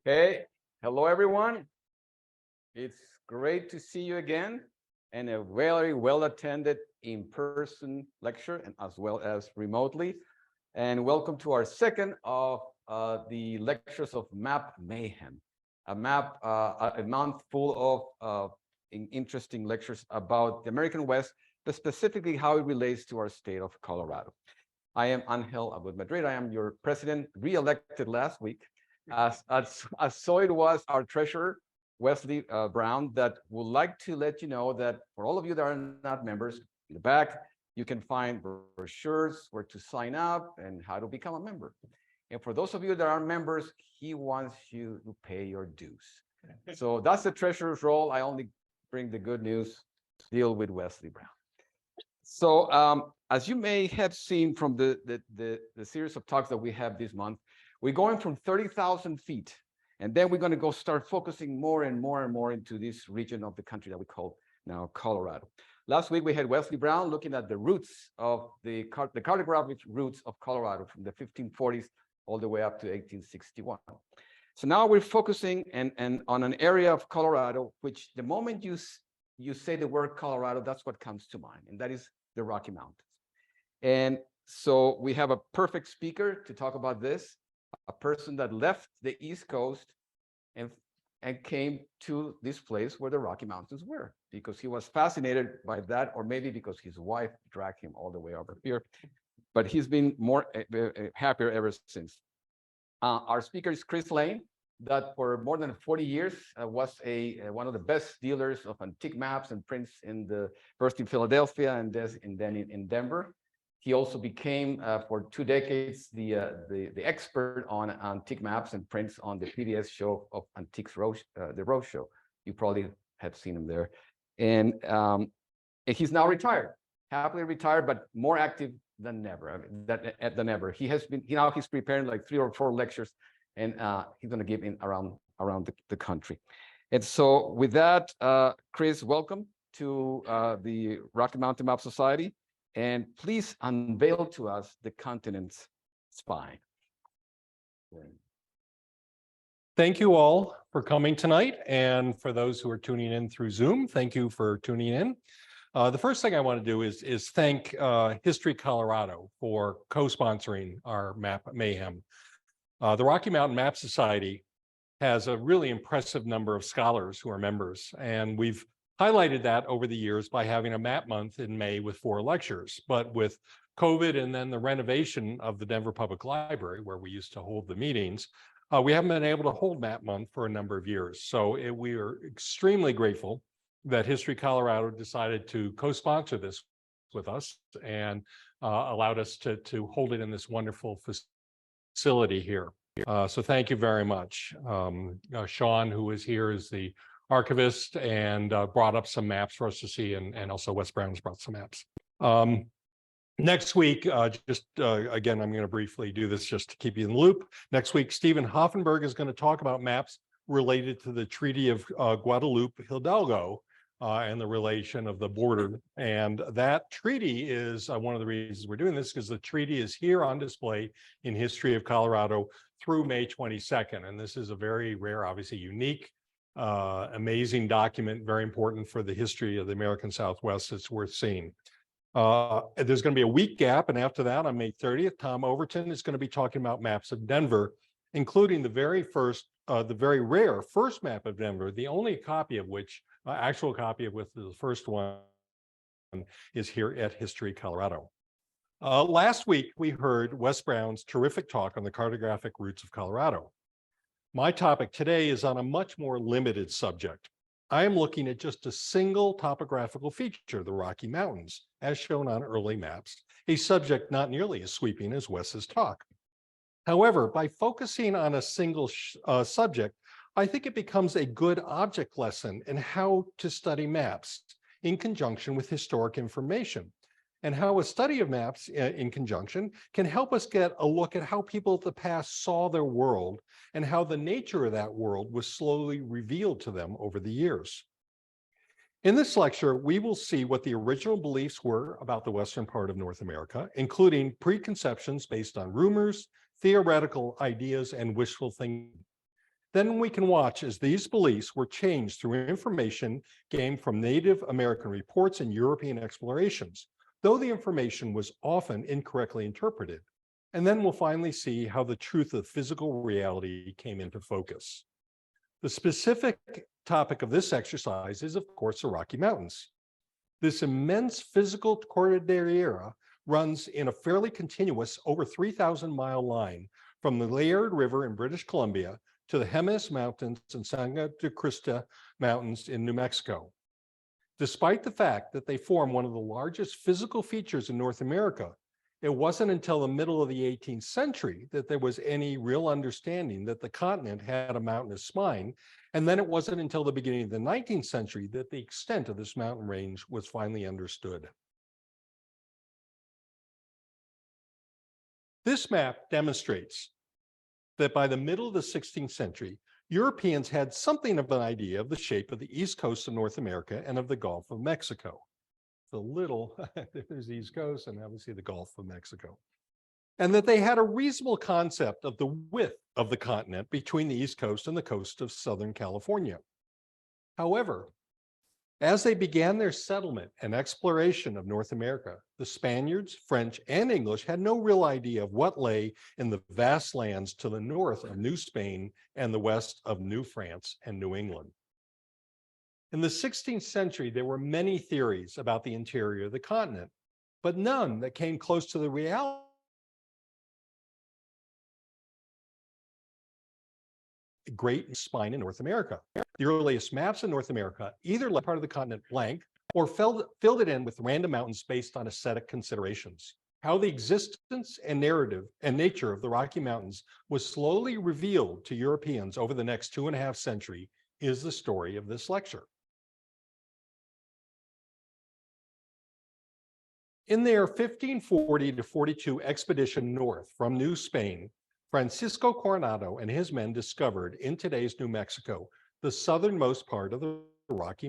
Hey, hello everyone. It's great to see you again and a very well attended in-person lecture and as well as remotely. And welcome to our second of the lectures of Map Mayhem, a month full of interesting lectures about the American West, but specifically how it relates to our state of Colorado. I am Angel Abud Madrid. I am your president, re-elected last week, as so it was our treasurer, Wesley Brown, that would like to let you know that for all of you that are not members, in the back, you can find brochures, where to sign up, and how to become a member. And for those of you that are members, he wants you to pay your dues. So that's the treasurer's role. I only bring the good news, deal with Wesley Brown. So as you may have seen from the series of talks that we have this month, we're going from 30,000 feet, and then we're going to go start focusing more and more and more into this region of the country that we call now Colorado. Last week, we had Wesley Brown looking at the roots of the cartographic roots of Colorado from the 1540s all the way up to 1861. So now we're focusing and on an area of Colorado, which the moment you say the word Colorado, that's what comes to mind, and that is the Rocky Mountains. And so we have a perfect speaker to talk about this, a person that left the East Coast and came to this place where the Rocky Mountains were, because he was fascinated by that, or maybe because his wife dragged him all the way over here. But he's been more happier ever since. Our speaker is Chris Lane, that for more than 40 years was one of the best dealers of antique maps and prints first in Philadelphia and then in Denver. He also became, for 2 decades, the expert on antique maps and prints on the PBS show of Antiques the Rose Show. You probably have seen him there. And he's now retired, happily retired, but more active than ever. Than ever. He's preparing like 3 or 4 lectures, and he's going to give in around the country. And so with that, Chris, welcome to the Rocky Mountain Map Society. And please unveil to us the continent's spine. Thank you all for coming tonight. And for those who are tuning in through Zoom, thank you for tuning in. The first thing I want to do is thank History Colorado for co-sponsoring our Map Mayhem. The Rocky Mountain Map Society has a really impressive number of scholars who are members, and we've highlighted that over the years by having a map month in May with 4 lectures. But with COVID and then the renovation of the Denver Public Library, where we used to hold the meetings, we haven't been able to hold map month for a number of years. So we are extremely grateful that History Colorado decided to co-sponsor this with us and allowed us to hold it in this wonderful facility here. So thank you very much. Sean, who is here, is the archivist and brought up some maps for us to see, and also Wes Brown's brought some maps. Next week, again, I'm going to briefly do this just to keep you in the loop. Next week, Stephen Hoffenberg is going to talk about maps related to the Treaty of Guadalupe Hidalgo and the relation of the border. And that treaty is one of the reasons we're doing this, because the treaty is here on display in History of Colorado through May 22nd. And this is a very rare, obviously unique, amazing document, very important for the history of the American Southwest. It's worth seeing. There's going to be a week gap, and after that, on May 30th, Tom Overton is going to be talking about maps of Denver, including the very rare first map of Denver, the only copy of which, actual copy of which the first one is here at History Colorado. Last week, we heard Wes Brown's terrific talk on the cartographic roots of Colorado. My topic today is on a much more limited subject. I am looking at just a single topographical feature, the Rocky Mountains, as shown on early maps, a subject not nearly as sweeping as Wes's talk. However, by focusing on a single subject, I think it becomes a good object lesson in how to study maps in conjunction with historic information, and how a study of maps in conjunction can help us get a look at how people of the past saw their world and how the nature of that world was slowly revealed to them over the years. In this lecture, we will see what the original beliefs were about the western part of North America, including preconceptions based on rumors, theoretical ideas, and wishful thinking. Then we can watch as these beliefs were changed through information gained from Native American reports and European explorations, though the information was often incorrectly interpreted. And then we'll finally see how the truth of physical reality came into focus. The specific topic of this exercise is, of course, the Rocky Mountains. This immense physical cordillera runs in a fairly continuous, over 3,000-mile line from the Liard River in British Columbia to the Jemez Mountains and Sangre de Cristo Mountains in New Mexico. Despite the fact that they form one of the largest physical features in North America, it wasn't until the middle of the 18th century that there was any real understanding that the continent had a mountainous spine, and then it wasn't until the beginning of the 19th century that the extent of this mountain range was finally understood. This map demonstrates that by the middle of the 16th century, Europeans had something of an idea of the shape of the east coast of North America and of the Gulf of Mexico. There's the East Coast and obviously the Gulf of Mexico. And that they had a reasonable concept of the width of the continent between the East Coast and the coast of Southern California. However, as they began their settlement and exploration of North America, the Spaniards, French, and English had no real idea of what lay in the vast lands to the north of New Spain and the west of New France and New England. In the 16th century, there were many theories about the interior of the continent, but none that came close to the reality. Great spine in North America. The earliest maps in North America either left part of the continent blank or filled it in with random mountains based on aesthetic considerations. How the existence and narrative and nature of the Rocky Mountains was slowly revealed to Europeans over the next 2.5 centuries is the story of this lecture. In their 1540 to 42 expedition north from New Spain, Francisco Coronado and his men discovered in today's New Mexico the southernmost part of the Rocky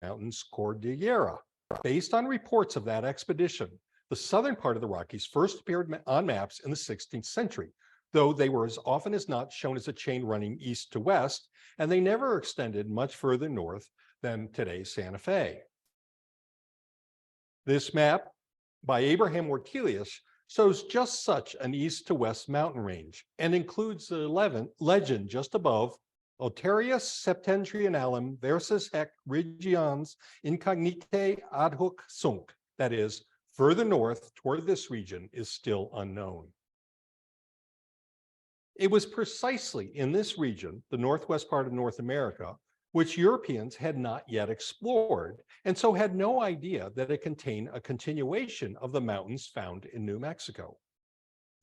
Mountains Cordillera. Based on reports of that expedition, the southern part of the Rockies first appeared on maps in the 16th century, though they were as often as not shown as a chain running east to west, and they never extended much further north than today's Santa Fe. This map by Abraham Ortelius shows just such an east to west mountain range and includes the legend just above, Alterius septentrionalem versus hec regions incognitae ad hoc sunt, that is, further north toward this region is still unknown. It was precisely in this region, the northwest part of North America, which Europeans had not yet explored, and so had no idea that it contained a continuation of the mountains found in New Mexico.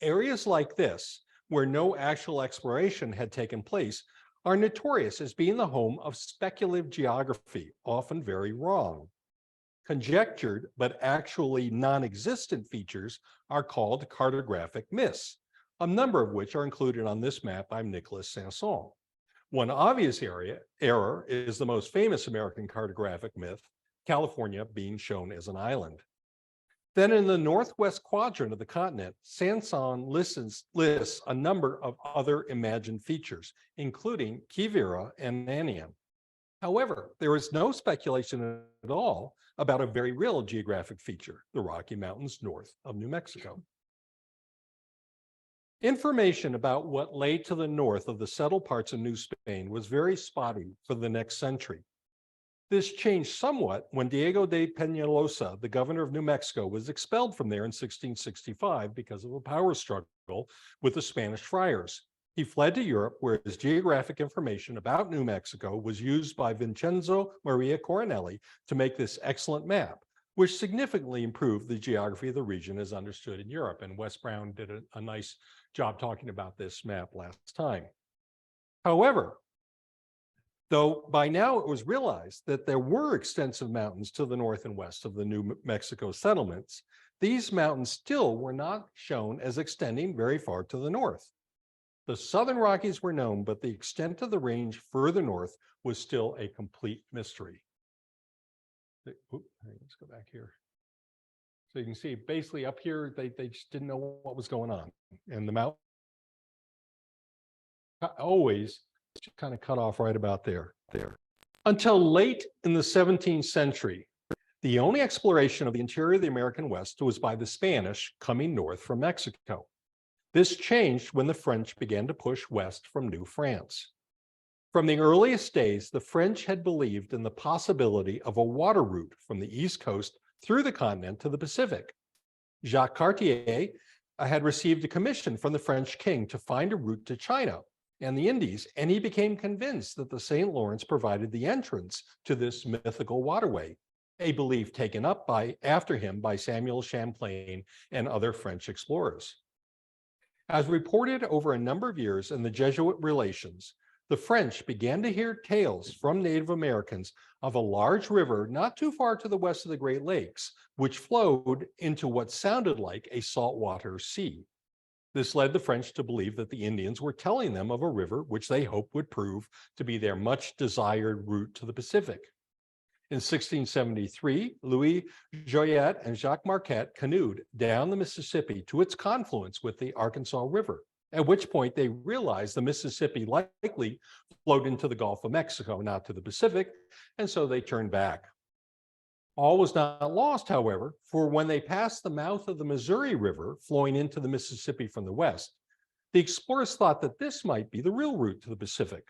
Areas like this, where no actual exploration had taken place, are notorious as being the home of speculative geography, often very wrong. Conjectured but actually non-existent features are called cartographic myths, a number of which are included on this map by Nicolas Sanson. One obvious error is the most famous American cartographic myth, California being shown as an island. Then in the northwest quadrant of the continent, Sanson lists a number of other imagined features, including Quivira and Anian. However, there is no speculation at all about a very real geographic feature, the Rocky Mountains north of New Mexico. Information about what lay to the north of the settled parts of New Spain was very spotty for the next century. This changed somewhat when Diego de Peñalosa, the governor of New Mexico, was expelled from there in 1665 because of a power struggle with the Spanish friars. He fled to Europe, where his geographic information about New Mexico was used by Vincenzo Maria Coronelli to make this excellent map, which significantly improved the geography of the region as understood in Europe. And Wes Brown did a nice job talking about this map last time. However, though by now it was realized that there were extensive mountains to the north and west of the New Mexico settlements, these mountains still were not shown as extending very far to the north. The Southern Rockies were known, but the extent of the range further north was still a complete mystery. Let's go back here. So you can see basically up here, they just didn't know what was going on. And the mountain always kind of cut off right about there. Until late in the 17th century, the only exploration of the interior of the American West was by the Spanish coming north from Mexico. This changed when the French began to push west from New France. From the earliest days, the French had believed in the possibility of a water route from the East Coast through the continent to the Pacific. Jacques Cartier had received a commission from the French king to find a route to China and the Indies, and he became convinced that the St. Lawrence provided the entrance to this mythical waterway, a belief taken up after him by Samuel Champlain and other French explorers. As reported over a number of years in the Jesuit relations, the French began to hear tales from Native Americans of a large river not too far to the west of the Great Lakes, which flowed into what sounded like a saltwater sea. This led the French to believe that the Indians were telling them of a river which they hoped would prove to be their much desired route to the Pacific. In 1673, Louis Jolliet and Jacques Marquette canoed down the Mississippi to its confluence with the Arkansas River, at which point they realized the Mississippi likely flowed into the Gulf of Mexico, not to the Pacific, and so they turned back. All was not lost, however, for when they passed the mouth of the Missouri River flowing into the Mississippi from the west, the explorers thought that this might be the real route to the Pacific.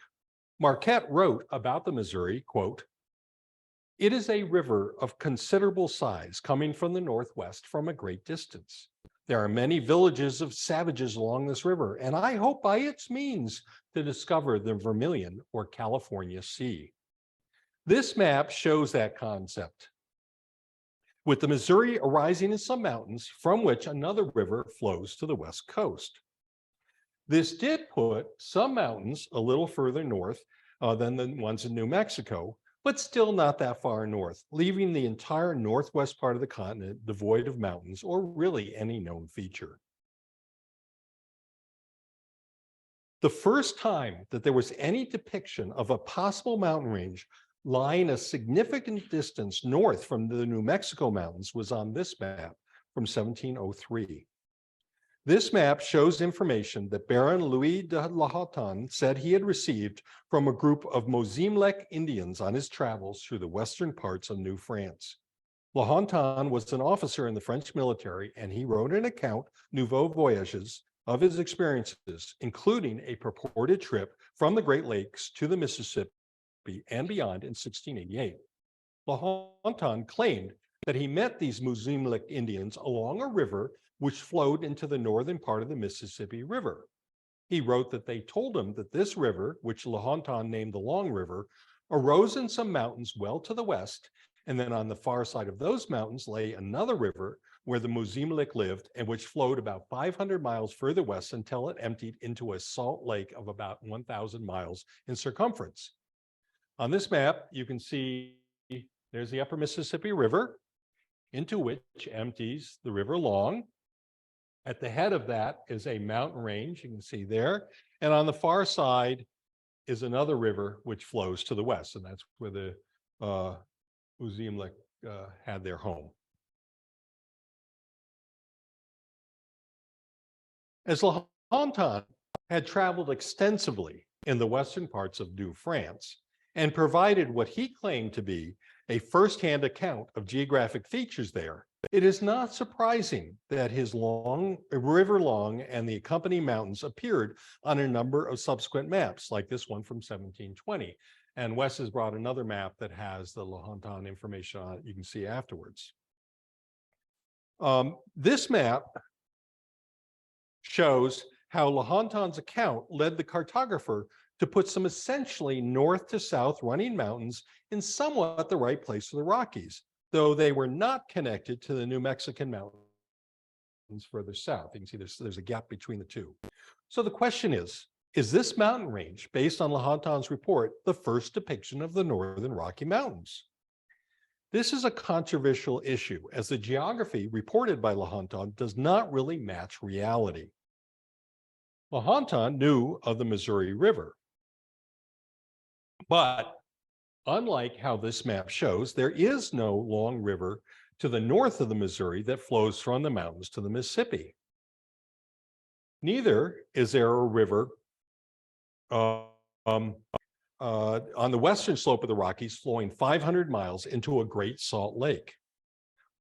Marquette wrote about the Missouri, quote, "It is a river of considerable size coming from the northwest from a great distance. There are many villages of savages along this river, and I hope by its means to discover the Vermilion or California Sea." This map shows that concept, with the Missouri arising in some mountains from which another river flows to the west coast. This did put some mountains a little further north than the ones in New Mexico, but still not that far north, leaving the entire northwest part of the continent devoid of mountains or really any known feature. The first time that there was any depiction of a possible mountain range lying a significant distance north from the New Mexico mountains was on this map from 1703. This map shows information that Baron Louis de Lahontan said he had received from a group of Mozimlec Indians on his travels through the western parts of New France. Lahontan was an officer in the French military, and he wrote an account, Nouveaux Voyages, of his experiences, including a purported trip from the Great Lakes to the Mississippi and beyond in 1688. Lahontan claimed that he met these Mozimlec Indians along a river which flowed into the northern part of the Mississippi River. He wrote that they told him that this river, which Lahontan named the Long River, arose in some mountains well to the west, and then on the far side of those mountains lay another river where the Mozimlec lived and which flowed about 500 miles further west until it emptied into a salt lake of about 1,000 miles in circumference. On this map, you can see there's the upper Mississippi River, into which empties the River Long. At the head of that is a mountain range, you can see there. And on the far side is another river which flows to the west, and that's where the Mozimlec had their home. As Lahontan had traveled extensively in the western parts of New France and provided what he claimed to be a firsthand account of geographic features there, it is not surprising that his River Long and the accompanying mountains appeared on a number of subsequent maps, like this one from 1720. And Wes has brought another map that has the Lahontan information on it. You can see afterwards. This map shows how Lahontan's account led the cartographer to put some essentially north to south running mountains in somewhat the right place for the Rockies, though they were not connected to the New Mexican mountains further south. You can see there's a gap between the two. So the question is this mountain range, based on Lahontan's report, the first depiction of the northern Rocky Mountains? This is a controversial issue, as the geography reported by Lahontan does not really match reality. Lahontan knew of the Missouri River, but unlike how this map shows, there is no long river to the north of the Missouri that flows from the mountains to the Mississippi. Neither is there a river on the western slope of the Rockies, flowing 500 miles into a Great Salt Lake.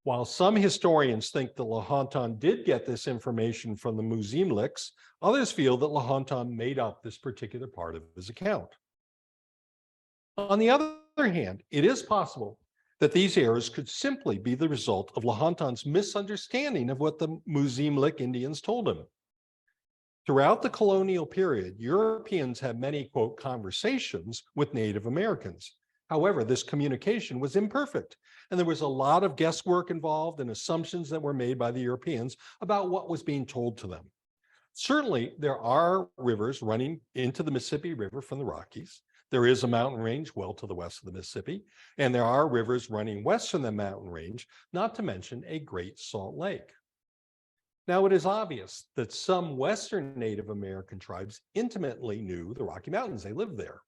While some historians think that Lahontan did get this information from the Muzimliks, others feel that Lahontan made up this particular part of his account. On the other hand, it is possible that these errors could simply be the result of Lahontan's misunderstanding of what the Muzimlik Indians told him. Throughout the colonial period, Europeans had many, quote, conversations with Native Americans. However, this communication was imperfect, and there was a lot of guesswork involved and assumptions that were made by the Europeans about what was being told to them. Certainly, there are rivers running into the Mississippi River from the Rockies. There is a mountain range well to the west of the Mississippi, and there are rivers running west from the mountain range, not to mention a Great Salt Lake. Now, it is obvious that some Western Native American tribes intimately knew the Rocky Mountains. They lived there.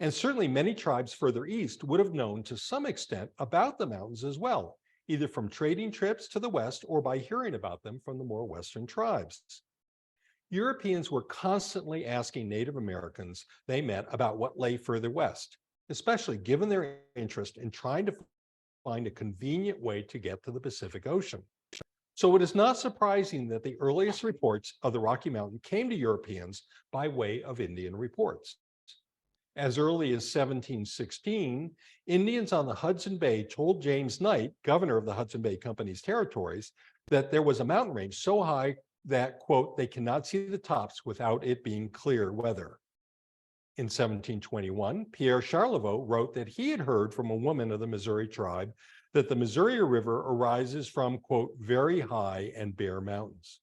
And certainly many tribes further east would have known to some extent about the mountains as well, either from trading trips to the west or by hearing about them from the more Western tribes. Europeans were constantly asking Native Americans they met about what lay further west, especially given their interest in trying to find a convenient way to get to the Pacific Ocean. So it is not surprising that the earliest reports of the Rocky Mountain came to Europeans by way of Indian reports. As early as 1716, Indians on the Hudson Bay told James Knight, governor of the Hudson Bay Company's territories, that there was a mountain range so high that, quote, they cannot see the tops without it being clear weather. In 1721, Pierre Charlevoix wrote that he had heard from a woman of the Missouri tribe that the Missouri River arises from, quote, very high and bare mountains.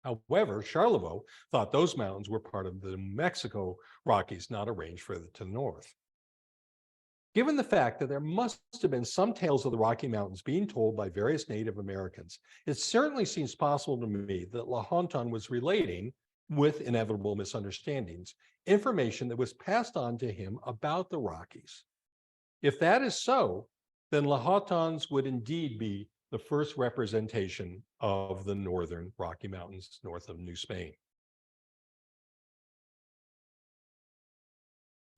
However, Charlevoix thought those mountains were part of the New Mexico Rockies, not a range further to the north. Given the fact that there must have been some tales of the Rocky Mountains being told by various Native Americans, it certainly seems possible to me that Lahontan was relating, with inevitable misunderstandings, information that was passed on to him about the Rockies. If that is so, then Lahontan's would indeed be the first representation of the northern Rocky Mountains north of New Spain.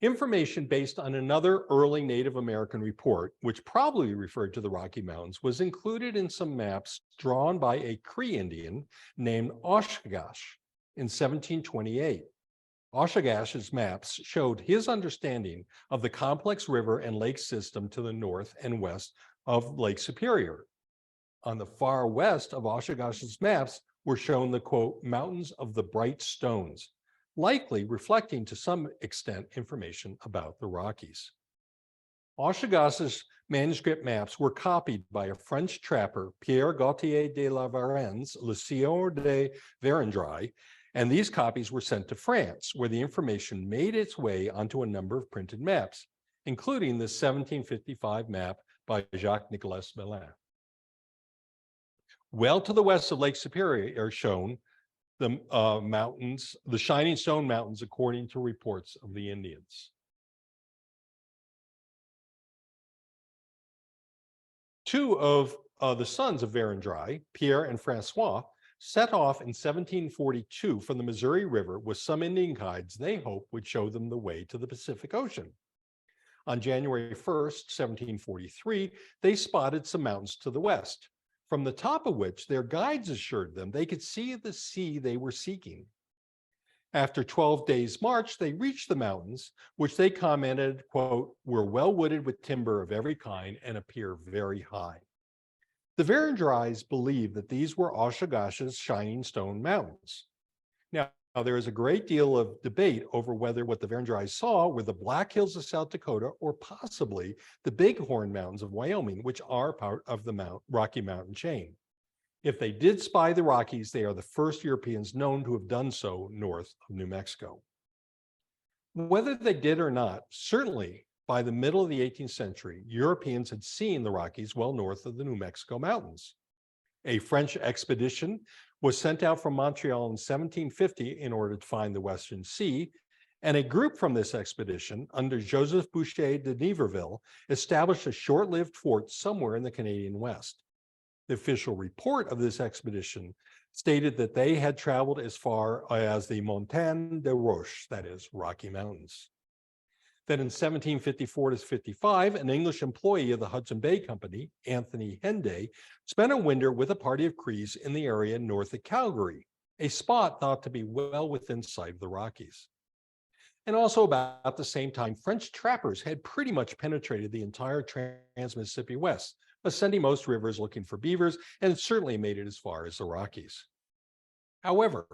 Information based on another early Native American report, which probably referred to the Rocky Mountains, was included in some maps drawn by a Cree Indian named Oshkosh in 1728. Oshkosh's maps showed his understanding of the complex river and lake system to the north and west of Lake Superior. On the far west of Oshkosh's maps were shown the, quote, mountains of the bright stones, likely reflecting to some extent information about the Rockies. Oshkosh's manuscript maps were copied by a French trapper, Pierre Gauthier de la Varennes, Le Sieur de Verendrye, and these copies were sent to France, where the information made its way onto a number of printed maps, including the 1755 map by Jacques-Nicolas Belin. Well to the west of Lake Superior are shown the mountains, the Shining Stone Mountains, according to reports of the Indians. Two of the sons of Verendrye, Pierre and Francois, set off in 1742 from the Missouri River with some Indian guides they hoped would show them the way to the Pacific Ocean. On January 1st, 1743, they spotted some mountains to the west, from the top of which their guides assured them they could see the sea they were seeking. After 12 days' march, they reached the mountains, which they commented, quote, were well wooded with timber of every kind and appear very high. The Verendryes believed that these were Oshkosh's Shining Stone Mountains. Now, there is a great deal of debate over whether what the Verendryes saw were the Black Hills of South Dakota or possibly the Bighorn Mountains of Wyoming, which are part of the Rocky Mountain chain. If they did spy the Rockies, they are the first Europeans known to have done so north of New Mexico. Whether they did or not, certainly by the middle of the 18th century, Europeans had seen the Rockies well north of the New Mexico mountains. A French expedition was sent out from Montreal in 1750 in order to find the Western Sea, and a group from this expedition, under Joseph Boucher de Niverville, established a short-lived fort somewhere in the Canadian West. The official report of this expedition stated that they had traveled as far as the Montagne de Roche, that is, Rocky Mountains. Then in 1754 to 55, an English employee of the Hudson Bay Company, Anthony Henday, spent a winter with a party of Crees in the area north of Calgary, a spot thought to be well within sight of the Rockies. And also about the same time, French trappers had pretty much penetrated the entire Trans-Mississippi West, ascending most rivers looking for beavers, and certainly made it as far as the Rockies. However,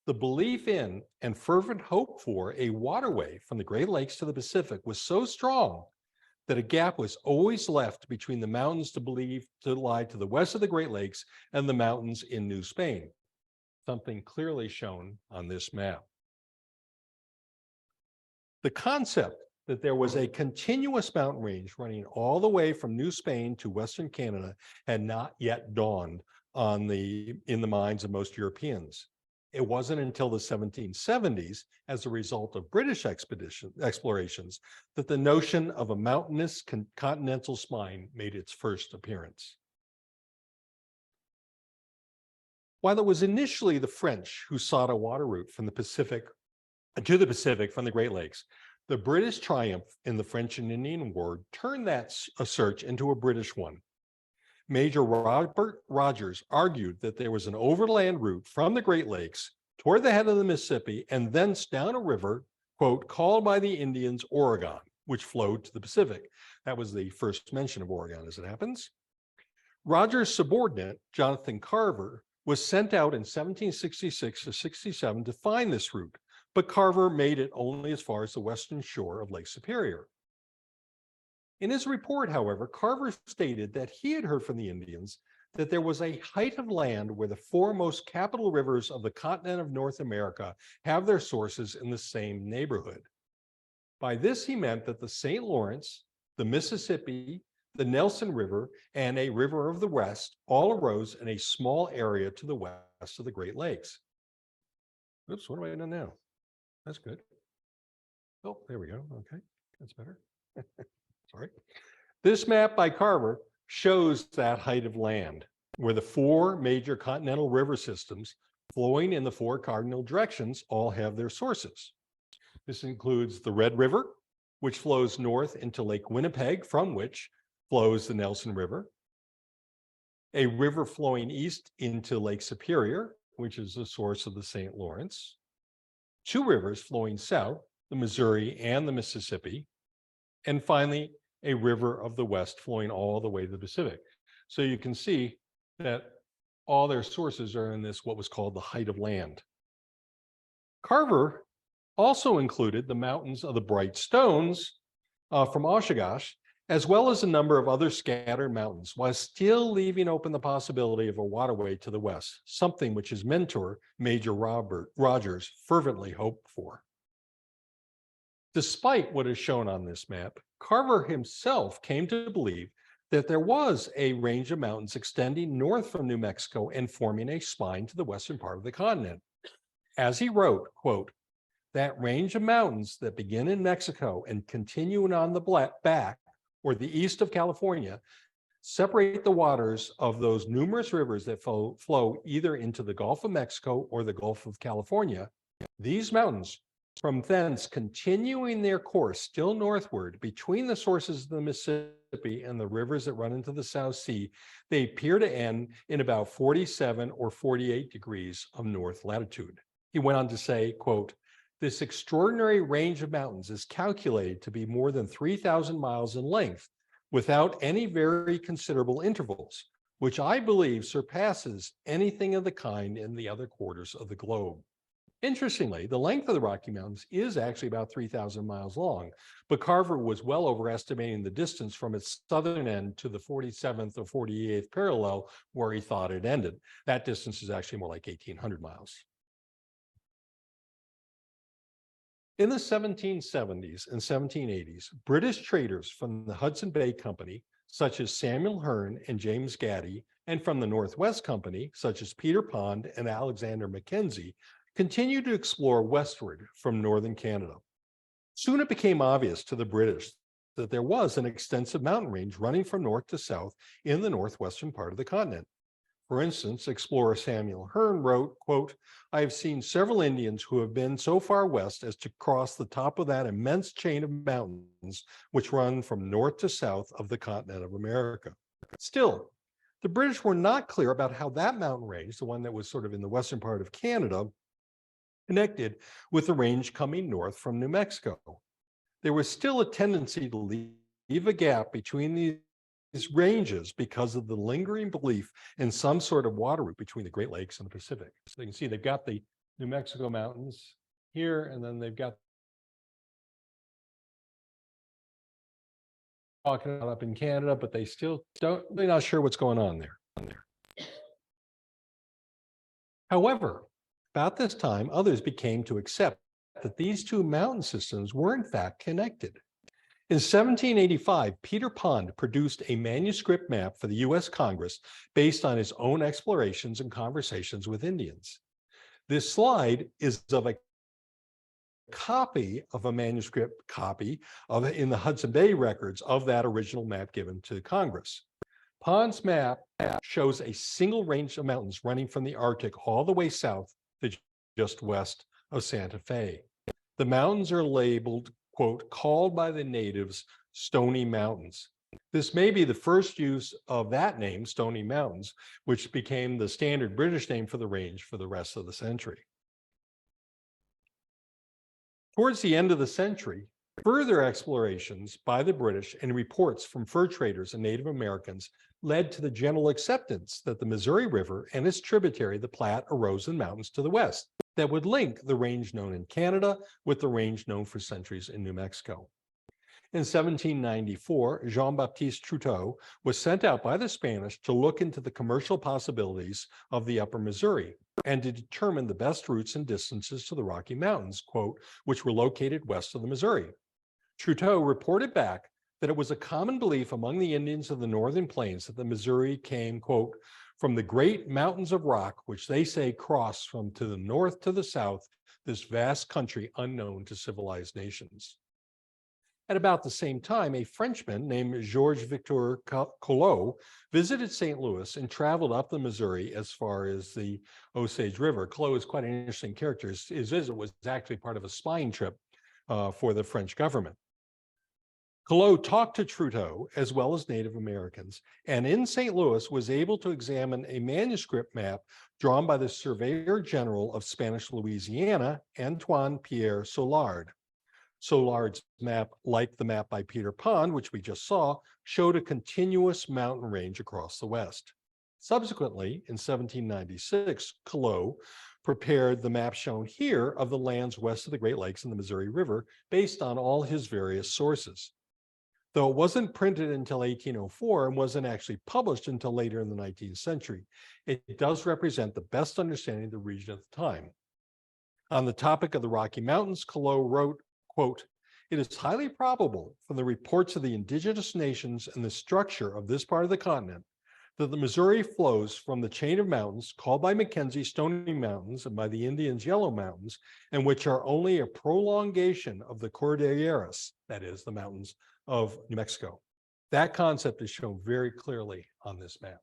the belief in and fervent hope for a waterway from the Great Lakes to the Pacific was so strong that a gap was always left between the mountains to lie to the west of the Great Lakes and the mountains in New Spain, something clearly shown on this map. The concept that there was a continuous mountain range running all the way from New Spain to Western Canada had not yet dawned in the minds of most Europeans. It wasn't until the 1770s, as a result of British explorations, that the notion of a mountainous continental spine made its first appearance. While it was initially the French who sought a water route from the Pacific to the Pacific from the Great Lakes, the British triumph in the French and Indian War turned that search into a British one. Major Robert Rogers argued that there was an overland route from the Great Lakes toward the head of the Mississippi and thence down a river, quote, called by the Indians Oregon, which flowed to the Pacific. That was the first mention of Oregon, as it happens. Rogers' subordinate, Jonathan Carver, was sent out in 1766 to 67 to find this route, but Carver made it only as far as the western shore of Lake Superior. In his report, however, Carver stated that he had heard from the Indians that there was a height of land where the foremost capital rivers of the continent of North America have their sources in the same neighborhood. By this, he meant that the St. Lawrence, the Mississippi, the Nelson River, and a river of the West all arose in a small area to the west of the Great Lakes. Oops, what do I do now? That's good. Oh, there we go. Okay, that's better. Sorry. This map by Carver shows that height of land, where the four major continental river systems flowing in the four cardinal directions all have their sources. This includes the Red River, which flows north into Lake Winnipeg, from which flows the Nelson River, a river flowing east into Lake Superior, which is the source of the St. Lawrence, two rivers flowing south, the Missouri and the Mississippi, and finally, a river of the West flowing all the way to the Pacific. So you can see that all their sources are in this, what was called the height of land. Carver also included the mountains of the Bright Stones from Oshegosh, as well as a number of other scattered mountains, while still leaving open the possibility of a waterway to the west, something which his mentor, Major Robert Rogers, fervently hoped for. Despite what is shown on this map, Carver himself came to believe that there was a range of mountains extending north from New Mexico and forming a spine to the western part of the continent. As he wrote, quote, that range of mountains that begin in Mexico and continue on the back or the east of California separate the waters of those numerous rivers that flow either into the Gulf of Mexico or the Gulf of California. These mountains, from thence continuing their course still northward between the sources of the Mississippi and the rivers that run into the South Sea, they appear to end in about 47 or 48 degrees of north latitude. He went on to say, quote, this extraordinary range of mountains is calculated to be more than 3,000 miles in length without any very considerable intervals, which I believe surpasses anything of the kind in the other quarters of the globe. Interestingly, the length of the Rocky Mountains is actually about 3,000 miles long, but Carver was well overestimating the distance from its southern end to the 47th or 48th parallel where he thought it ended. That distance is actually more like 1,800 miles. In the 1770s and 1780s, British traders from the Hudson Bay Company, such as Samuel Hearne and James Gaddy, and from the Northwest Company, such as Peter Pond and Alexander Mackenzie, continued to explore westward from northern Canada. Soon it became obvious to the British that there was an extensive mountain range running from north to south in the northwestern part of the continent. For instance, explorer Samuel Hearn wrote, quote, "I have seen several Indians who have been so far west as to cross the top of that immense chain of mountains which run from north to south of the continent of America." Still, the British were not clear about how that mountain range, the one that was sort of in the western part of Canada, connected with the range coming north from New Mexico. There was still a tendency to leave a gap between these ranges because of the lingering belief in some sort of water route between the Great Lakes and the Pacific. So you can see they've got the New Mexico mountains here, and then they've got talking about up in Canada, but they still they're not sure what's going on there. However, about this time, others became to accept that these two mountain systems were in fact connected. In 1785, Peter Pond produced a manuscript map for the US Congress based on his own explorations and conversations with Indians. This slide is of a copy of a manuscript copy of in the Hudson Bay records of that original map given to Congress. Pond's map shows a single range of mountains running from the Arctic all the way south to just west of Santa Fe. The mountains are labeled, quote, "called by the natives Stony Mountains." This may be the first use of that name, Stony Mountains, which became the standard British name for the range for the rest of the century. Towards the end of the century, further explorations by the British and reports from fur traders and Native Americans led to the general acceptance that the Missouri River and its tributary, the Platte, arose in mountains to the west that would link the range known in Canada with the range known for centuries in New Mexico. In 1794, Jean-Baptiste Trudeau was sent out by the Spanish to look into the commercial possibilities of the upper Missouri and to determine the best routes and distances to the Rocky Mountains, quote, which were located west of the Missouri. Trudeau reported back that it was a common belief among the Indians of the northern plains that the Missouri came, quote, "from the great mountains of rock, which they say cross from to the north to the south, this vast country unknown to civilized nations." At about the same time, a Frenchman named Georges Victor Collot visited St. Louis and traveled up the Missouri as far as the Osage River. Collot is quite an interesting character. His visit was actually part of a spying trip for the French government. Collot talked to Trudeau as well as Native Americans, and in St. Louis was able to examine a manuscript map drawn by the Surveyor General of Spanish Louisiana, Antoine Pierre Soulard. Soulard's map, like the map by Peter Pond, which we just saw, showed a continuous mountain range across the west. Subsequently, in 1796, Collot prepared the map shown here of the lands west of the Great Lakes and the Missouri River based on all his various sources. Though it wasn't printed until 1804 and wasn't actually published until later in the 19th century, it does represent the best understanding of the region at the time. On the topic of the Rocky Mountains, Collot wrote, quote, "It is highly probable from the reports of the indigenous nations and the structure of this part of the continent that the Missouri flows from the chain of mountains called by Mackenzie Stony Mountains and by the Indians Yellow Mountains, and which are only a prolongation of the Cordilleras, that is, the mountains of New Mexico." That concept is shown very clearly on this map.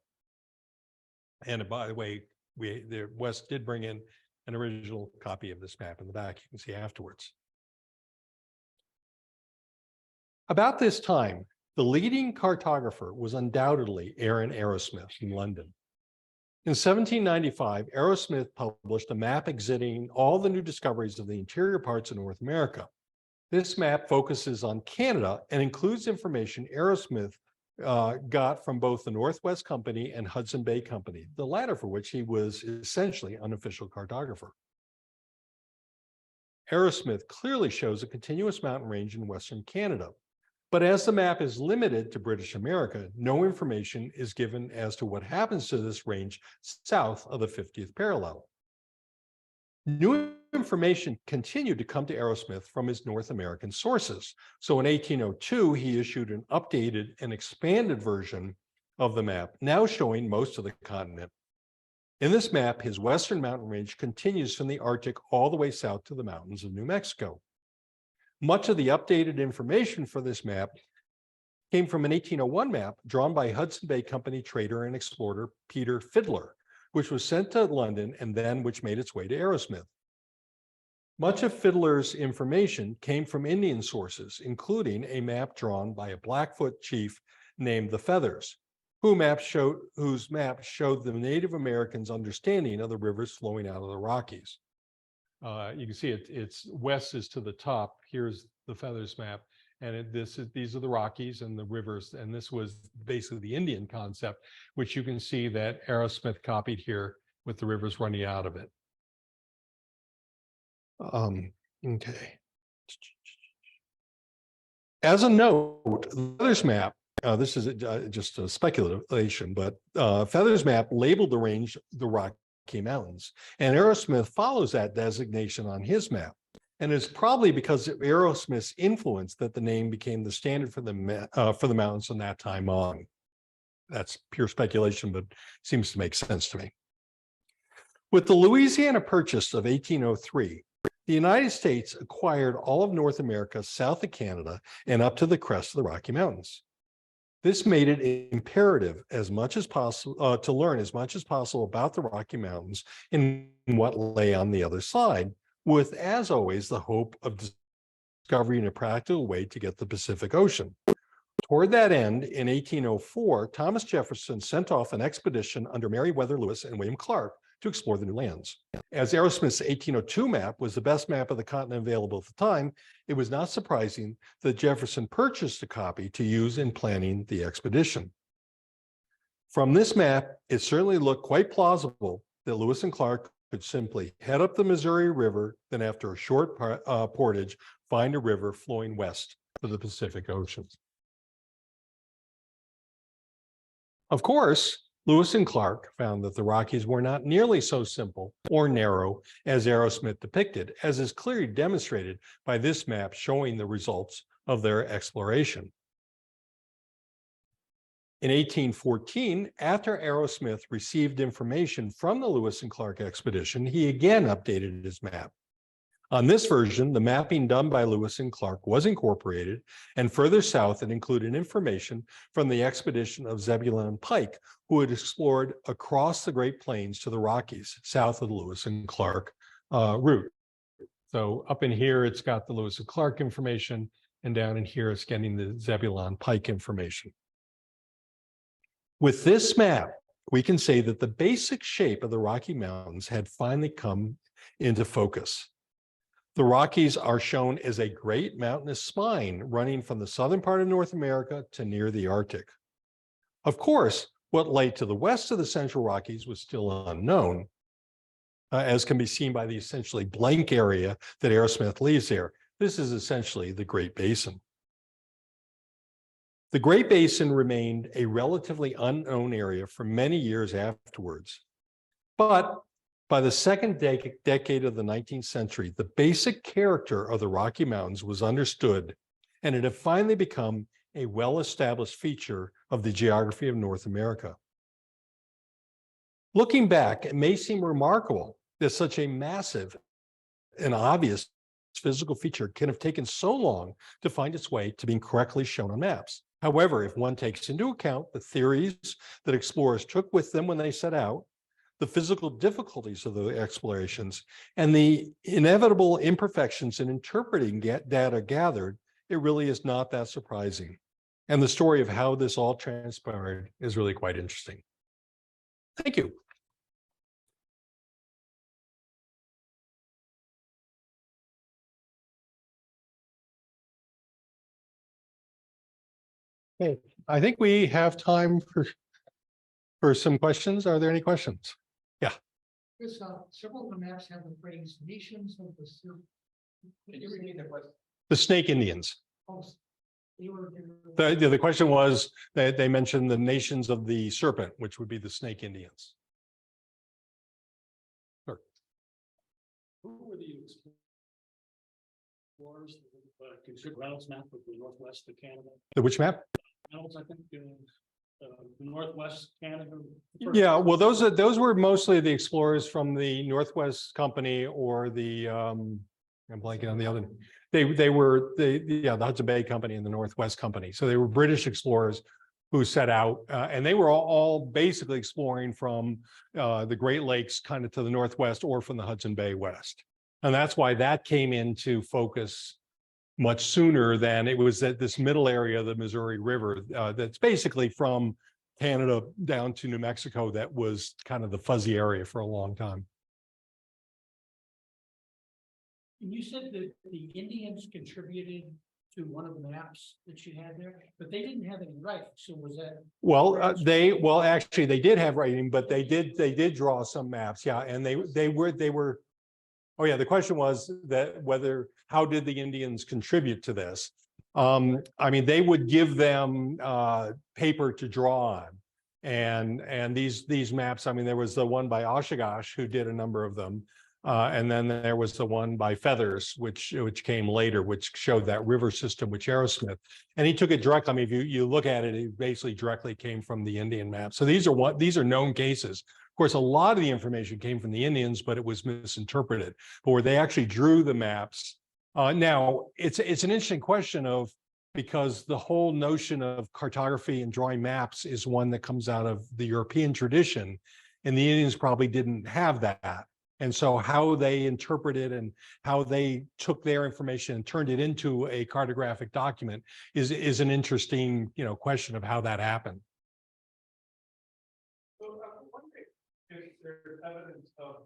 And by the way, the West did bring in an original copy of this map in the back. You can see afterwards. About this time, the leading cartographer was undoubtedly Aaron Arrowsmith in London. In 1795, Arrowsmith published a map exhibiting all the new discoveries of the interior parts of North America. This map focuses on Canada and includes information Arrowsmith got from both the Northwest Company and Hudson Bay Company, the latter for which he was essentially unofficial cartographer. Arrowsmith clearly shows a continuous mountain range in Western Canada. But as the map is limited to British America, no information is given as to what happens to this range south of the 50th parallel. New information continued to come to Arrowsmith from his North American sources. So in 1802, he issued an updated and expanded version of the map, now showing most of the continent. In this map, his western mountain range continues from the Arctic all the way south to the mountains of New Mexico. Much of the updated information for this map came from an 1801 map drawn by Hudson Bay Company trader and explorer Peter Fiddler, which was sent to London and then which made its way to Arrowsmith. Much of Fiddler's information came from Indian sources, including a map drawn by a Blackfoot chief named the Feathers, whose map showed the Native Americans' understanding of the rivers flowing out of the Rockies. You can see it's west is to the top. Here's the Feathers map, and these are the Rockies and the rivers, and this was basically the Indian concept, which you can see that Arrowsmith copied here with the rivers running out of it. Okay. As a note, Feathers map, this is just a speculation, but Feathers map labeled the range the Rocky Mountains, and Arrowsmith follows that designation on his map. And it's probably because of Arrowsmith's influence that the name became the standard for the mountains from that time on. That's pure speculation, but seems to make sense to me. With the Louisiana Purchase of 1803, the United States acquired all of North America south of Canada and up to the crest of the Rocky Mountains. This made it imperative as much as possible to learn as much as possible about the Rocky Mountains and what lay on the other side, with, as always, the hope of discovering a practical way to get the Pacific Ocean. Toward that end, in 1804, Thomas Jefferson sent off an expedition under Meriwether Lewis and William Clark to explore the new lands. As Arrowsmith's 1802 map was the best map of the continent available at the time, it was not surprising that Jefferson purchased a copy to use in planning the expedition. From this map, it certainly looked quite plausible that Lewis and Clark could simply head up the Missouri River, then after a short portage, find a river flowing west to the Pacific Ocean. Of course, Lewis and Clark found that the Rockies were not nearly so simple or narrow as Arrowsmith depicted, as is clearly demonstrated by this map showing the results of their exploration. In 1814, after Arrowsmith received information from the Lewis and Clark expedition, he again updated his map. On this version, the mapping done by Lewis and Clark was incorporated, and further south it included information from the expedition of Zebulon Pike, who had explored across the Great Plains to the Rockies, south of the Lewis and Clark route. So up in here, it's got the Lewis and Clark information, and down in here, it's getting the Zebulon Pike information. With this map, we can say that the basic shape of the Rocky Mountains had finally come into focus. The Rockies are shown as a great mountainous spine running from the southern part of North America to near the Arctic. Of course, what lay to the west of the Central Rockies was still unknown, as can be seen by the essentially blank area that Arrowsmith leaves there. This is essentially the Great Basin. The Great Basin remained a relatively unknown area for many years afterwards, but by the second decade of the 19th century, the basic character of the Rocky Mountains was understood, and it had finally become a well-established feature of the geography of North America. Looking back, it may seem remarkable that such a massive and obvious physical feature can have taken so long to find its way to being correctly shown on maps. However, if one takes into account the theories that explorers took with them when they set out, the physical difficulties of the explorations, and the inevitable imperfections in interpreting data gathered, it really is not that surprising. And the story of how this all transpired is really quite interesting. Thank you. Okay, I think we have time for some questions. Are there any questions? Yeah. Chris, several of the maps have the phrase nations of the serpent. Can you repeat the question? The Snake Indians. Oh, The question was that they mentioned the nations of the serpent, which would be the Snake Indians. Sure. Who were the explorers that considered Reynolds map of the northwest of Canada? The which map? Reynolds, I think, the northwest Canada. Yeah, well, those were mostly the explorers from the Northwest Company or the I'm blanking on the other. They were the Hudson Bay Company and the Northwest Company. So they were British explorers who set out, and they were all basically exploring from the Great Lakes kind of to the northwest or from the Hudson Bay west. And that's why that came into focus much sooner than it was at this middle area of the Missouri River that's basically from Canada down to New Mexico. That was kind of the fuzzy area for a long time. And you said that the Indians contributed to one of the maps that you had there, but they didn't have any writing. So was that? Well, actually they did have writing, but they did draw some maps. Yeah. And they were, oh yeah, the question was that how did the Indians contribute to this? I mean, they would give them paper to draw on. And these maps, I mean, there was the one by Oshigosh who did a number of them. And then there was the one by Feathers, which came later, which showed that river system, which Aerosmith, and he took it directly. I mean, if you look at it, it basically directly came from the Indian map. So these are known cases. Of course, a lot of the information came from the Indians, but it was misinterpreted. But where they actually drew the maps. Now, it's an interesting question because the whole notion of cartography and drawing maps is one that comes out of the European tradition, and the Indians probably didn't have that. And so how they interpreted and how they took their information and turned it into a cartographic document is an interesting, question of how that happened. So I'm wondering if there's evidence of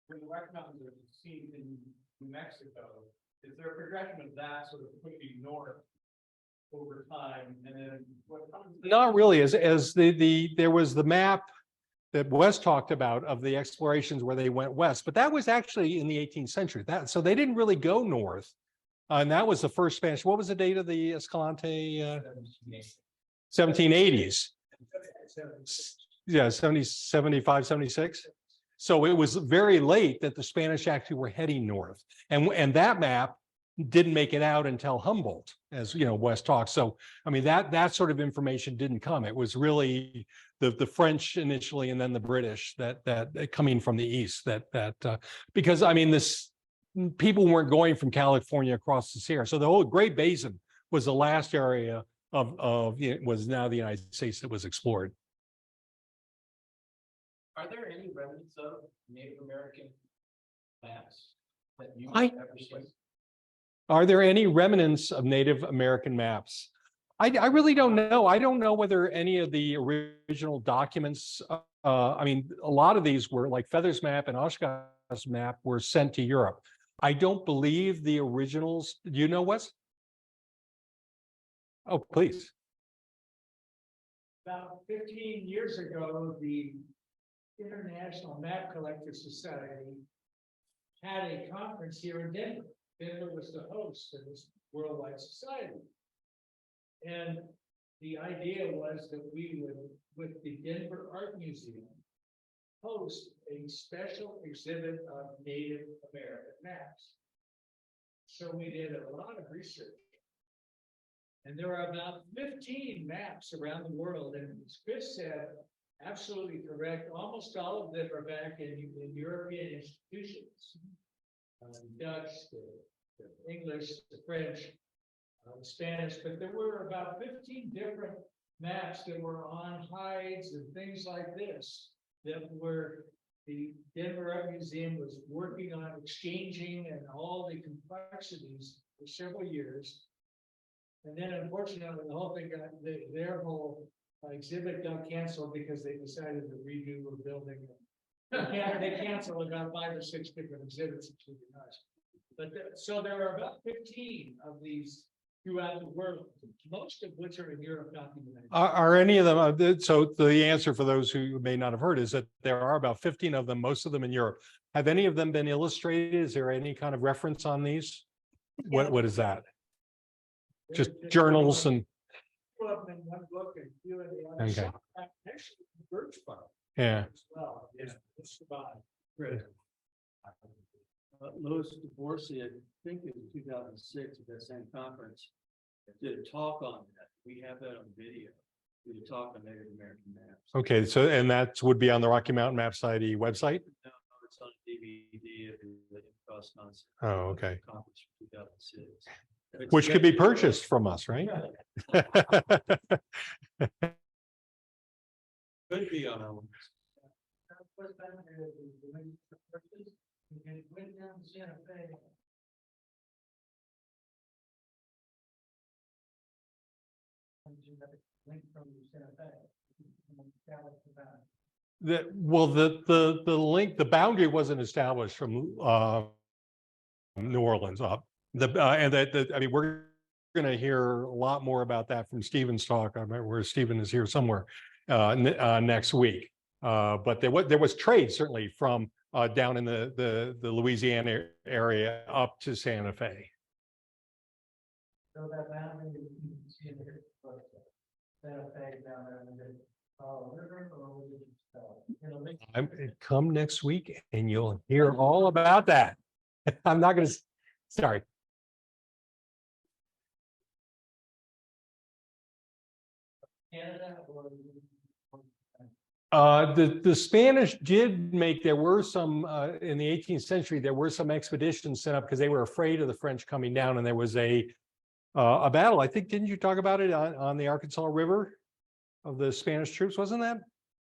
when the Rocky Mountains are seen in New Mexico, is there a progression of that sort of pushing north over time? And then what? Not really, as there was the map that Wes talked about of the explorations where they went west, but that was actually in the 18th century. So they didn't really go north. And that was the first Spanish. What was the date of the Escalante? 1780s. Yeah, 75, 76. So it was very late that the Spanish actually were heading north. And that map didn't make it out until Humboldt, as Wes talked. So, I mean, that sort of information didn't come. It was really the French initially, and then the British that coming from the east. Because I mean, people weren't going from California across the Sierra. So the whole Great Basin was the last area was now the United States that was explored. Are there any remnants of Native American maps that you I- have ever seen? Are there any remnants of Native American maps? I really don't know. I don't know whether any of the original documents, I mean, a lot of these were like Feathers map and Oshkosh's map were sent to Europe. I don't believe the originals. Do you know, Wes? Oh, please. About 15 years ago, the International Map Collectors Society had a conference here in Denver. Denver was the host of this worldwide society. And the idea was that we would, with the Denver Art Museum, host a special exhibit of Native American maps. So we did a lot of research. And there are about 15 maps around the world. And as Chris said, absolutely correct. Almost all of them are back in European institutions. Dutch, the English, the French, the Spanish, but there were about 15 different maps that were on hides and things like this that were the Denver Art Museum was working on exchanging and all the complexities for several years. And then unfortunately, the whole thing got, their whole exhibit got canceled because they decided to redo the building. They canceled about 5 or 6 different exhibits, which would be nice. But so there are about 15 of these throughout the world, most of which are in Europe, not the United States. Are any of them? So the answer for those who may not have heard is that there are about 15 of them, most of them in Europe. Have any of them been illustrated? Is there any kind of reference on these? What is that? Just journals and. One of them in one book and few in the other. Okay. Actually, birch bark Yeah. as well. Yeah, it's survived. Louis DeBorsey, I think in 2006 at that same conference, did a talk on that. We have that on video. Did a talk on Native American maps. Okay, so and that would be on the Rocky Mountain Map Society website? No, It's on DVD of the cross concept. Oh, okay. Conference from 2006. Which could be purchased from us, right? Could be on our own. What's that, the link to purchase, you can went down to Santa Fe. And you have a link from Santa Fe. The link, the boundary wasn't established from New Orleans up. I mean, we're going to hear a lot more about that from Stephen's talk. I remember where Stephen is here somewhere next week. But there was trade certainly from down in the Louisiana area up to Santa Fe. So that boundary, you can see it here, Santa Fe down there in the river, or was it just, you know, Come next week and you'll hear all about that. I'm not going to, sorry. Canada or? The Spanish did make, there were some, in the 18th century, there were some expeditions set up because they were afraid of the French coming down, and there was a battle. I think, didn't you talk about it on the Arkansas River of the Spanish troops? Wasn't that?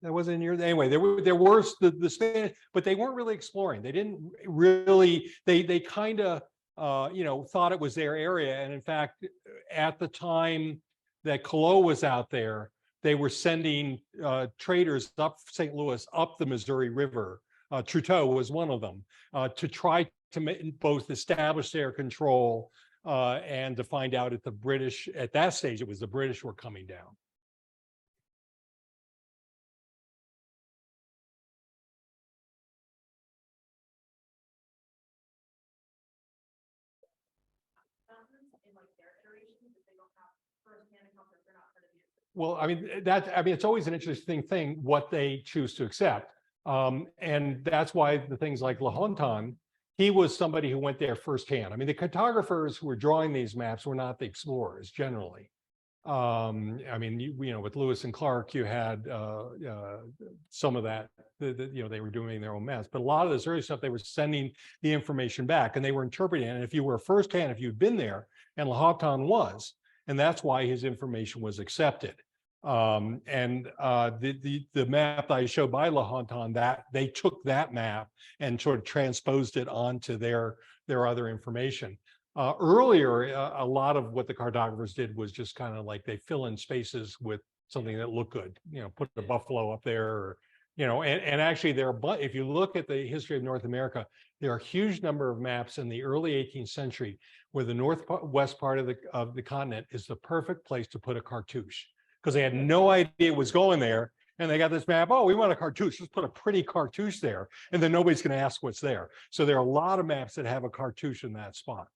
That wasn't in your, anyway, there were the Spanish, but they weren't really exploring. They didn't really, they kind of, thought it was their area. And in fact, at the time that Collot was out there, they were sending traders up St. Louis, up the Missouri River. Trudeau was one of them, to try to both establish their control and to find out if the British, at that stage, it was the British were coming down. Well, I mean, it's always an interesting thing what they choose to accept. And that's why the things like La Hontan, he was somebody who went there firsthand. I mean, the cartographers who were drawing these maps were not the explorers generally. I mean, with Lewis and Clark, you had some of that, they were doing their own maps, but a lot of this early stuff, they were sending the information back and they were interpreting it. And if you were firsthand, if you'd been there, and La Hontan was, and that's why his information was accepted. The map that I showed by La Hontan, that they took that map and sort of transposed it onto their other information. Earlier, a lot of what the cartographers did was just kind of like they fill in spaces with something that looked good, put a buffalo up there, or, and actually if you look at the history of North America, there are a huge number of maps in the early 18th century where the northwest part of the continent is the perfect place to put a cartouche, because they had no idea it was going there. And they got this map, oh, we want a cartouche, let's put a pretty cartouche there. And then nobody's going to ask what's there. So there are a lot of maps that have a cartouche in that spot.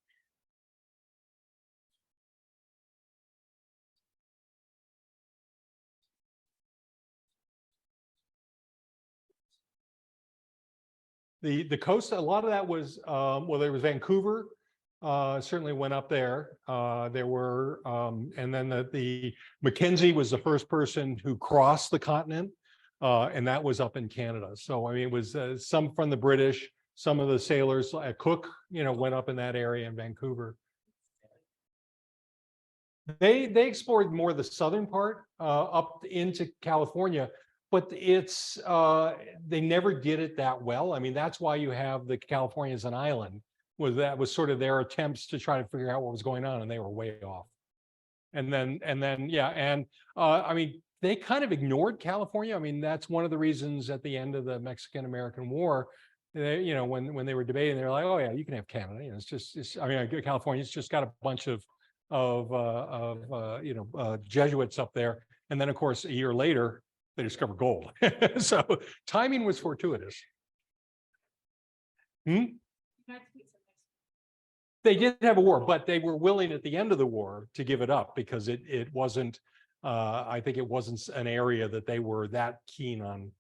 The coast, a lot of that was, there was Vancouver, certainly went up there. There were, and then the Mackenzie was the first person who crossed the continent, and that was up in Canada. So, I mean, it was some from the British, some of the sailors at Cook, went up in that area in Vancouver. They explored more the southern part, up into California, but they never did it that well. I mean, that's why you have the California as an island. That was sort of their attempts to try to figure out what was going on, and they were way off. And then I mean, they kind of ignored California. I mean, that's one of the reasons at the end of the Mexican-American War, they, when they were debating, they were like, oh yeah, you can have Canada. I mean, California's just got a bunch of Jesuits up there, and then of course a year later they discovered gold. So timing was fortuitous. They did have a war, but they were willing at the end of the war to give it up because it wasn't, I think it wasn't an area that they were that keen on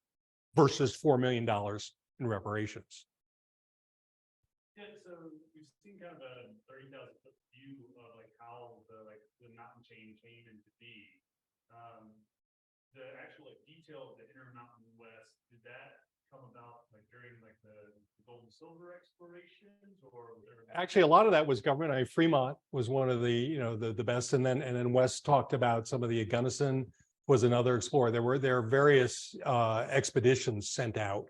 versus $4 million in reparations. Yeah, so we've seen kind of a 30,000-foot view of like how the mountain chain came into being. The actual detail of the Intermountain West, did that come about like during like the gold and silver explorations or? was there- Actually, a lot of that was government. Fremont was one of the, the best. And then Wes talked about some of the Gunnison was another explorer. There are various expeditions sent out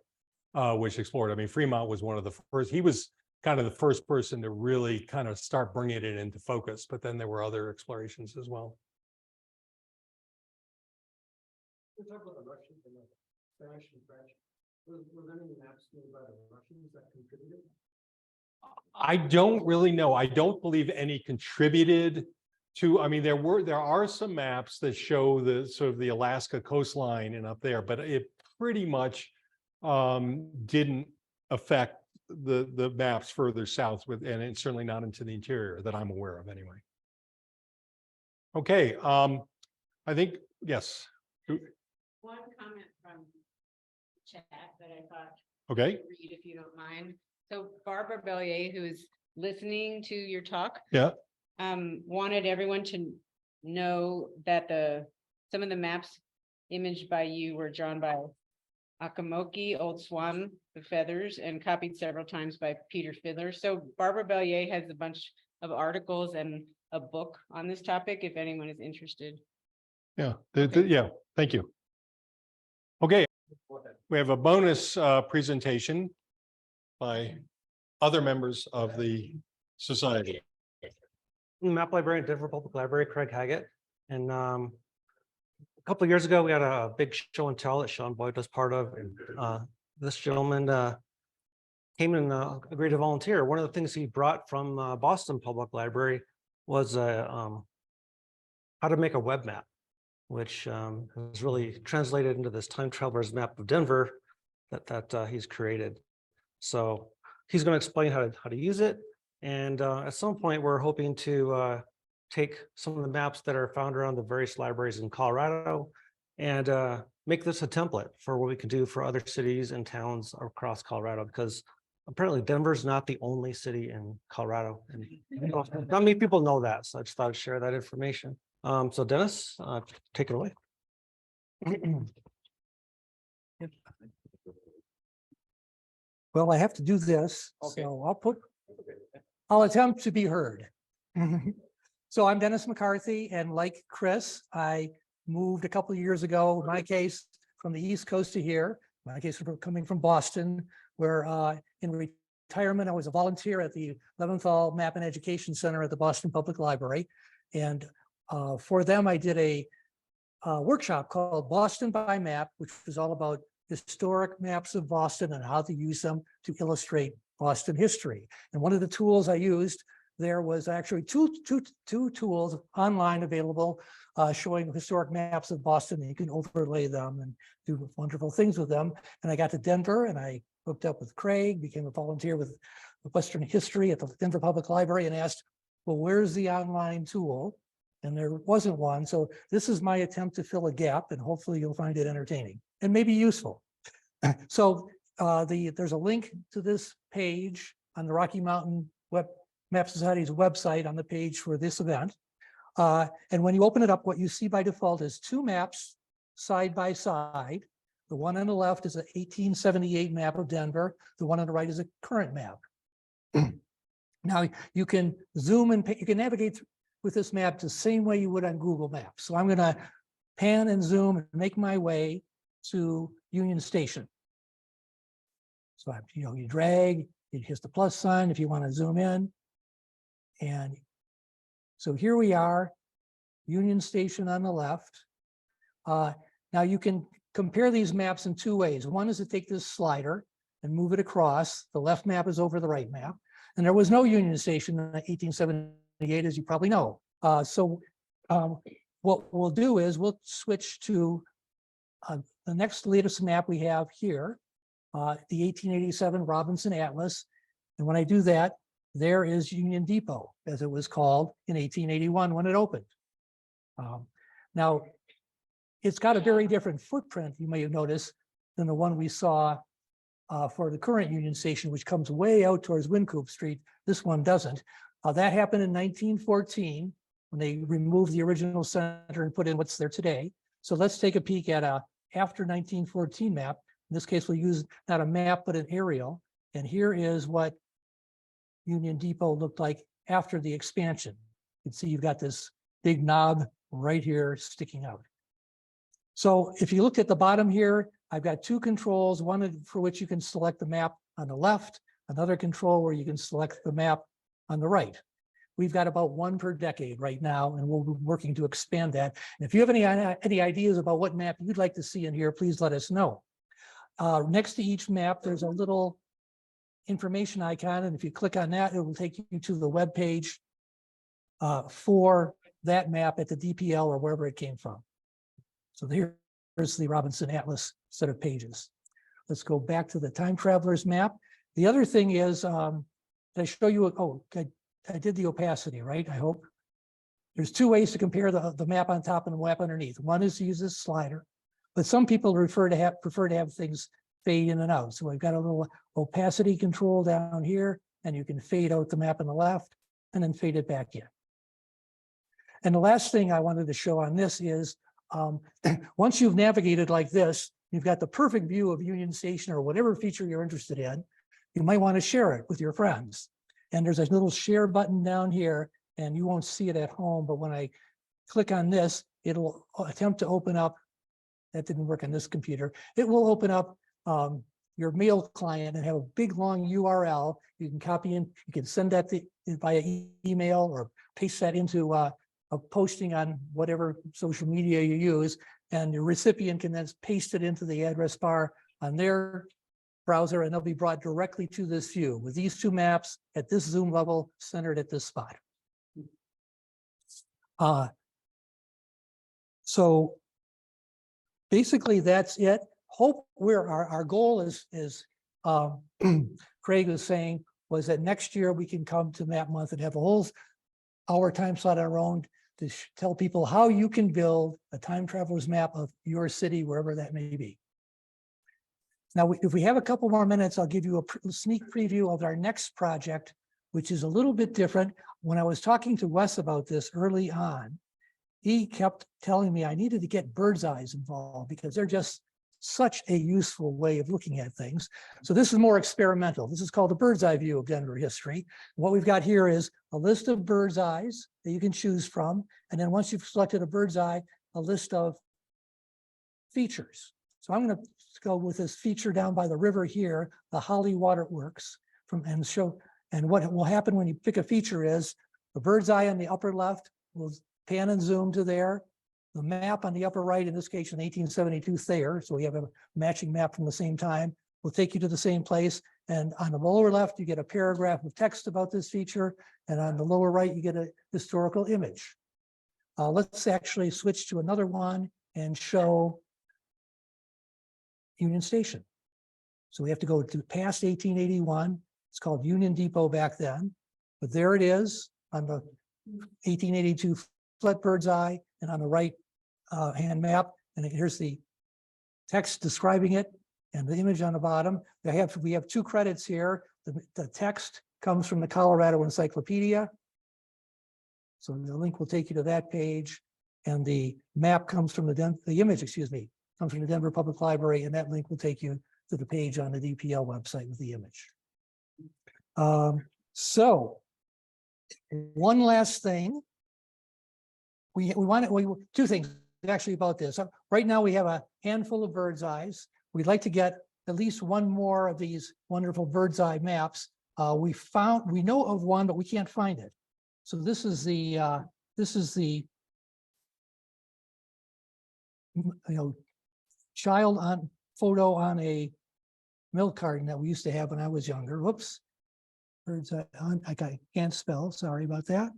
which explored. I mean, Fremont was one of the first. He was kind of the first person to really kind of start bringing it into focus. But then there were other explorations as well. We'll talk about the Russians and the Spanish and French. Were there any maps made by the Russians that contributed? I don't really know. I don't believe any contributed to, I mean, there are some maps that show the sort of the Alaska coastline and up there, but it pretty much didn't affect the maps further south and it's certainly not into the interior that I'm aware of anyway. Okay, I think, yes. One comment from chat that I thought Okay, read if you don't mind. So Barbara Bellier, who is listening to your talk, yeah, wanted everyone to know that some of the maps imaged by you were drawn by Akamoki, Old Swan, the Feathers, and copied several times by Peter Fiddler. So Barbara Bellier has a bunch of articles and a book on this topic, if anyone is interested. yeah, Okay. yeah, thank you. Okay, we have a bonus presentation by other members of the society. Map librarian at Denver Public Library, Craig Haggett. And a couple of years ago, we had a big show and tell that Sean Boyd was part of. This gentleman came and agreed to volunteer. One of the things he brought from Boston Public Library was how to make a web map, which is really translated into this time traveler's map of Denver that he's created. So he's going to explain how to use it. And at some point, we're hoping to take some of the maps that are found around the various libraries in Colorado and make this a template for what we can do for other cities and towns across Colorado, because apparently Denver's not the only city in Colorado. And not many people know that. So I just thought I'd share that information. So Dennis, take it away. Well, I have to do this, Okay. so I'll attempt to be heard. So I'm Dennis McCarthy, and like Chris, I moved a couple of years ago, in my case, from the East Coast to here. In my case, coming from Boston, where in retirement, I was a volunteer at the Leventhal Map and Education Center at the Boston Public Library. And for them, I did a workshop called Boston by Map, which was all about historic maps of Boston and how to use them to illustrate Boston history. And one of the tools I used there was actually two tools online available showing historic maps of Boston. And you can overlay them and do wonderful things with them. And I got to Denver and I hooked up with Craig, became a volunteer with Western History at the Denver Public Library and asked, well, where's the online tool? And there wasn't one. So this is my attempt to fill a gap, and hopefully you'll find it entertaining and maybe useful. So there's a link to this page on the Rocky Mountain Map Society's website on the page for this event. And when you open it up, what you see by default is two maps side by side. The one on the left is an 1878 map of Denver. The one on the right is a current map. Now you can zoom and you can navigate with this map the same way you would on Google Maps. So I'm going to pan and zoom and make my way to Union Station. So you drag, it hits the plus sign if you want to zoom in. And so here we are, Union Station on the left. Now you can compare these maps in two ways. One is to take this slider and move it across. The left map is over the right map. And there was no Union Station in 1878, as you probably know. What we'll do is we'll switch to the next latest map we have here, the 1887 Robinson Atlas. And when I do that, there is Union Depot, as it was called in 1881 when it opened. Now, it's got a very different footprint, you may have noticed, than the one we saw for the current Union Station, which comes way out towards Wynkoop Street. This one doesn't. That happened in 1914 when they removed the original center and put in what's there today. So let's take a peek at a after 1914 map. In this case, we'll use not a map, but an aerial. And here is what Union Depot looked like after the expansion. You can see you've got this big knob right here sticking out. So if you look at the bottom here, I've got two controls, one for which you can select the map on the left, another control where you can select the map on the right. We've got about one per decade right now, and we'll be working to expand that. And if you have any ideas about what map you'd like to see in here, please let us know. Next to each map, there's a little information icon, and if you click on that, it will take you to the web page for that map at the DPL or wherever it came from. So here's the Robinson Atlas set of pages. Let's go back to the time traveler's map. The other thing is, did I show you, I did the opacity, right? I hope. There's two ways to compare the map on top and the map underneath. One is to use this slider, but some people prefer to have things fade in and out. So we've got a little opacity control down here, and you can fade out the map on the left and then fade it back in. And the last thing I wanted to show on this is, once you've navigated like this, you've got the perfect view of Union Station or whatever feature you're interested in. You might want to share it with your friends. And there's a little share button down here, and you won't see it at home, but when I click on this, it'll attempt to open up. That didn't work on this computer. It will open up your mail client and have a big long URL. You can copy in, you can send that via email or paste that into a posting on whatever social media you use, and the recipient can then paste it into the address bar on their browser, and they'll be brought directly to this view with these two maps at this zoom level centered at this spot. So basically that's it. Hope our goal is Craig was saying was that next year we can come to Map Month and have a whole hour time slot on our own to tell people how you can build a time traveler's map of your city, wherever that may be. Now, if we have a couple more minutes, I'll give you a sneak preview of our next project, which is a little bit different. When I was talking to Wes about this early on, he kept telling me I needed to get bird's eyes involved because they're just such a useful way of looking at things. So this is more experimental. This is called the bird's eye view of Denver history. What we've got here is a list of bird's eyes that you can choose from. And then once you've selected a bird's eye, a list of features. So I'm going to go with this feature down by the river here, the Holly Waterworks, and what will happen when you pick a feature is the bird's eye on the upper left will pan and zoom to there. The map on the upper right, in this case, in 1872 Thayer, so we have a matching map from the same time, will take you to the same place. And on the lower left, you get a paragraph of text about this feature. And on the lower right, you get a historical image. Let's actually switch to another one and show Union Station. So we have to go to past 1881. It's called Union Depot back then. But there it is on the 1882 flat bird's eye, and on the right hand map, and here's the text describing it and the image on the bottom. We have two credits here. The text comes from the Colorado Encyclopedia. So the link will take you to that page, and the map comes from the image, excuse me, comes from the Denver Public Library, and that link will take you to the page on the DPL website with the image. So one last thing. Two things actually about this. Right now we have a handful of bird's eyes. We'd like to get at least one more of these wonderful bird's eye maps. We know of one, but we can't find it. So this is the child on photo on a milk carton that we used to have when I was younger. Whoops, bird's eye on, I can't spell. Sorry about that.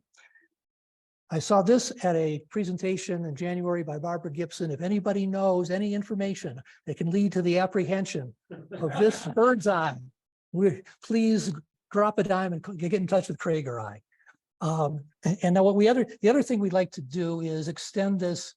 I saw this at a presentation in January by Barbara Gibson. If anybody knows any information that can lead to the apprehension of this bird's eye, please drop a dime and get in touch with Craig or I. And now the other thing we'd like to do is extend this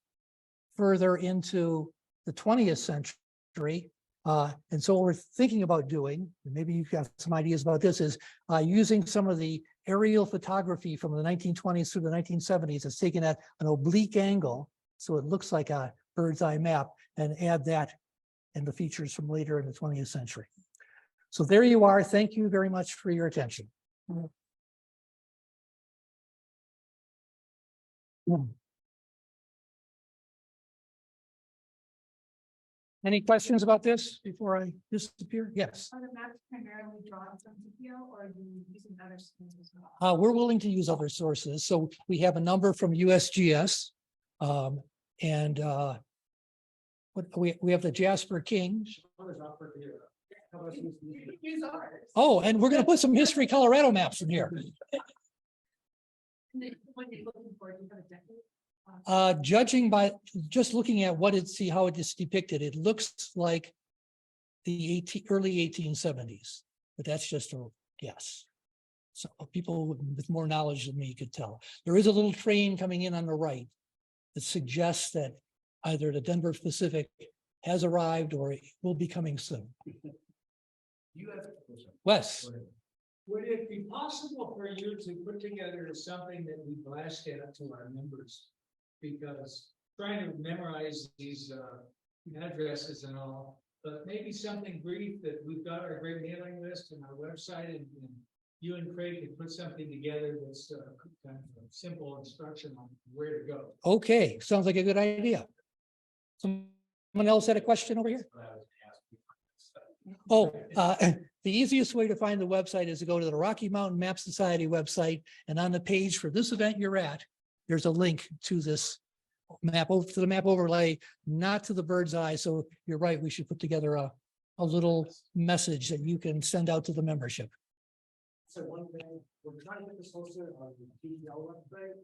further into the 20th century. And so what we're thinking about doing, and maybe you've got some ideas about this, is using some of the aerial photography from the 1920s through the 1970s. It's taken at an oblique angle, so it looks like a bird's eye map, and add that and the features from later in the 20th century. So there you are. Thank you very much for your attention. Any questions about this before I disappear? Yes. Are the maps primarily drawn from CPO or are you using other schemes as well? We're willing to use other sources. So we have a number from USGS. And what we have the Jasper King. Use ours. Oh, and we're gonna put some History Colorado maps in here. When you're looking for, do you have a decade? Judging by just looking at what see how it is depicted, it looks like the early 1870s, but that's just a guess. So people with more knowledge than me could tell. There is a little train coming in on the right that suggests that either the Denver Pacific has arrived or it will be coming soon. Wes, Would it be possible for you to put together something that we blast out to our members? Because trying to memorize these addresses and all, but maybe something brief that we've got our great mailing list and our website, and you and Craig can put something together that's kind of a simple instruction on where to go. okay, sounds like a good idea. Someone else had a question over here? Oh, the easiest way to find the website is to go to the Rocky Mountain Map Society website, and on the page for this event you're at, there's a link to this map, to the map overlay, not to the bird's eye. So you're right, we should put together a little message that you can send out to the membership. So one thing, we're trying to get this hosted on the PDL website.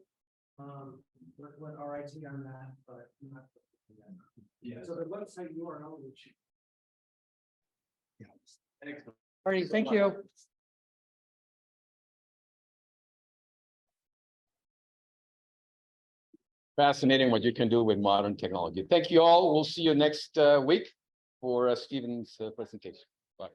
With RIT on that, but not. Yeah. So the website URL, which. All right, thank you. Fascinating what you can do with modern technology. Thank you all. We'll see you next week for Stephen's presentation. Bye.